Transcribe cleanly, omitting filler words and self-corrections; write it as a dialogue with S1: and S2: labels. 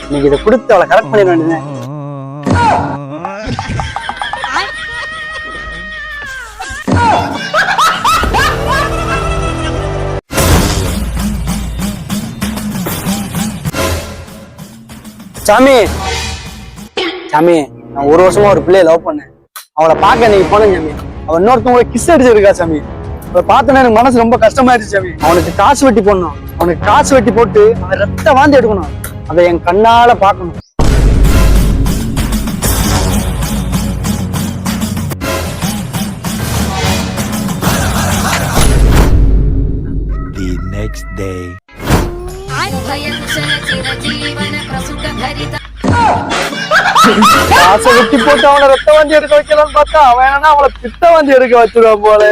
S1: இன்னைக்கு இதை கொடுத்து அவளை கரெக்ட் பண்ணிட வேண்டியது. சாமி சாமி, நான் ஒரு வருஷமா ஒரு பிள்ளைய லவ் பண்ணேன். அவளை பார்க்க நீங்க போனேன் சாமி. அவன் இன்னொருத்தவங்க கிஸ் அடிச்சிருக்கா சாமி. அவளை பார்த்தோன்னா எனக்கு மனசு ரொம்ப கஷ்டமாயிருச்சு சாமி. அவனுக்கு காசு வெட்டி போடணும். அவனுக்கு காசு வெட்டி போட்டு அவன் ரத்த வாந்தி எடுக்கணும். அதை என் கண்ணால பார்க்கணும்.
S2: The next day.
S1: காசை வெட்டி போட்டு அவனை ரத்த வாந்தி எடுக்க வைக்கலாம்னு பார்த்தா அவன் என்னன்னா அவளை பித்த வாந்தி எடுக்க வச்சிருவான் போல.